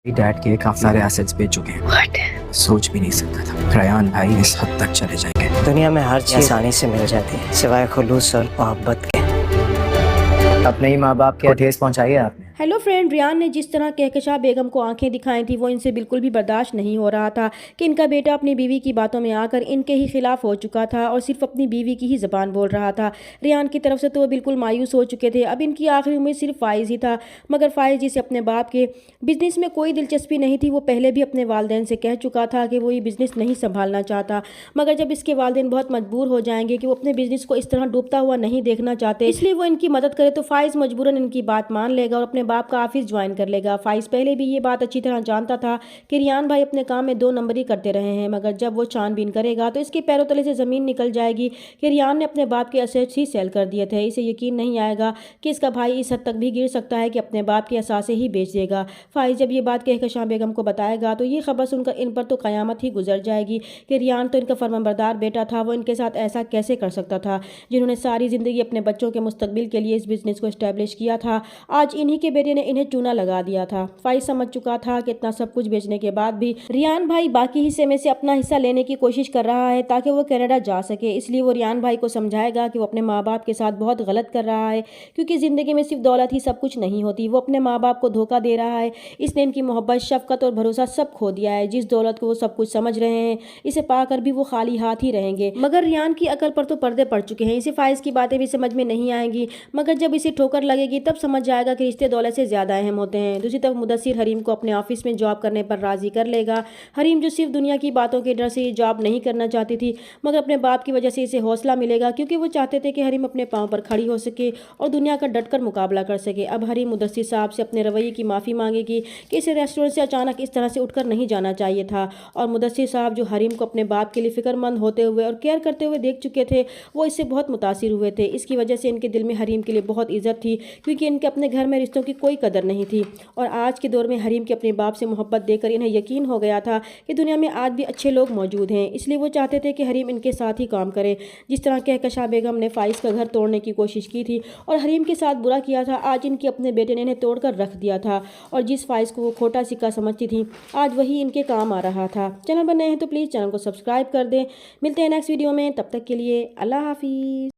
Dad के काफी सारे एसेट्स बेच चुके हैं। सोच भी नहीं सकता था रेयान भाई इस हद तक चले जाएंगे। दुनिया में हर चीज आसानी से मिल जाती है सिवाय खुलूस और मोहब्बत के। अपने ही माँ बाप के ठेस पहुंचाई है आपने। हेलो फ्रेंड, रियान ने जिस तरह कहकशा बेगम को आंखें दिखाई थी वो इनसे बिल्कुल भी बर्दाश्त नहीं हो रहा था कि इनका बेटा अपनी बीवी की बातों में आकर इनके ही खिलाफ हो चुका था और सिर्फ अपनी बीवी की ही ज़बान बोल रहा था। रियान की तरफ से तो वो बिल्कुल मायूस हो चुके थे। अब इनकी आखिरी उम्मीद सिर्फ फाइज़ ही था, मगर फाइज़ जिसे अपने बाप के बिज़नेस में कोई दिलचस्पी नहीं थी, वो पहले भी अपने वालदेन से कह चुका था कि वो ये बिज़नेस नहीं संभालना चाहता। मगर जब इसके वालदेन बहुत मजबूर हो जाएंगे कि वो अपने बिज़नेस को इस तरह डूबता हुआ नहीं देखना चाहते, इसलिए वो इनकी मदद करे, तो फाइज़ मजबूरन इनकी बात मान लेगा और अपने बाप का ऑफिस ज्वाइन कर लेगा। फाइज पहले भी ये बात अच्छी तरह जानता था कि रियान भाई अपने काम में 2 नंबरी करते रहे हैं, मगर जब वो छानबीन करेगा तो इसके पैरों तले से ज़मीन निकल जाएगी कि रियान ने अपने बाप के असेट्स ही सेल कर दिए थे। इसे यकीन नहीं आएगा कि इसका भाई इस हद तक भी गिर सकता है कि अपने बाप के असासे ही बेच देगा। फाइज जब ये बात कहकशां बेगम को बताएगा तो ये खबर सुनकर इन पर तो क़यामत ही गुजर जाएगी कि रियान तो इनका फरमाबरदार बेटा था, वो इनके साथ ऐसा कैसे कर सकता था, जिन्होंने सारी ज़िंदगी अपने बच्चों के मुस्तकबिल के लिए इस बिज़नेस को इस्टेब्लिश किया था। आज इन्हीं के बेटे ने इन्हें चूना लगा दिया था। फाइज समझ चुका था कि इतना सब कुछ बेचने के बाद भी रियान भाई बाकी हिस्से में से अपना हिस्सा लेने की कोशिश कर रहा है ताकि वो कनाडा जा सके। इसलिए वो रियान भाई को समझाएगा कि वो अपने माँ बाप के साथ बहुत गलत कर रहा है, क्योंकि ज़िंदगी में सिर्फ दौलत ही सब कुछ नहीं होती। वो अपने माँ बाप को धोखा दे रहा है, इसने इनकी मोहब्बत, शफकत और भरोसा सब खो दिया है। जिस दौलत को वो सब कुछ समझ रहे हैं, इसे पाकर भी वो खाली हाथ ही रहेंगे। मगर रियान की अकल पर तो पर्दे पड़ चुके हैं, इसे फाइज की बातें भी समझ में नहीं आएंगी, मगर जब इसे ठोकर लगेगी तब समझ जाएगा कि रिश्ते दौलत से ज़्यादा अहम होते हैं। दूसरी तरफ मुदस्सिर हरीम को अपने ऑफिस में जॉब करने पर राज़ी कर लेगा। हरीम जो सिर्फ दुनिया की बातों के डर से ये जॉब नहीं करना चाहती थी, मगर अपने बाप की वजह से इसे हौसला मिलेगा, क्योंकि वो चाहते थे कि हरीम अपने पाँव पर खड़ी हो सके और दुनिया का डटकर मुकाबला कर सके। अब हरीम मुदस्सिर साहब से अपने रवैये की माफ़ी मांगेगी कि इसे रेस्टोरेंट से अचानक इस तरह से उठकर नहीं जाना चाहिए था, और मुदस्सिर साहब जो हरीम को अपने बाप के लिए फ़िक्रमंद होते हुए और केयर करते हुए देख चुके थे, वो इससे बहुत मुतासिर हुए थे। इसकी वजह से इनके दिल में हरीम के लिए बहुत इज्जत थी, क्योंकि इनके अपने घर में रिश्तों की कोई कदर नहीं थी। और आज के दौर में हरीम के अपने बाप से मोहब्बत देकर इन्हें यकीन हो गया था कि दुनिया में आज भी अच्छे लोग मौजूद हैं। इसलिए वो चाहते थे कि हरीम इनके साथ ही काम करे। जिस तरह कहकशां बेगम ने फाइज का घर तोड़ने की कोशिश की थी और हरीम के साथ बुरा किया था, आज इनके अपने बेटे ने इन्हें तोड़कर रख दिया था, और जिस फाइज को वो खोटा सिक्का समझती थी, आज वही इनके काम आ रहा था। चैनल पर नए हैं तो प्लीज़ चैनल को सब्सक्राइब कर दें। मिलते हैं नेक्स्ट वीडियो में, तब तक के लिए अल्लाह हाफिज़।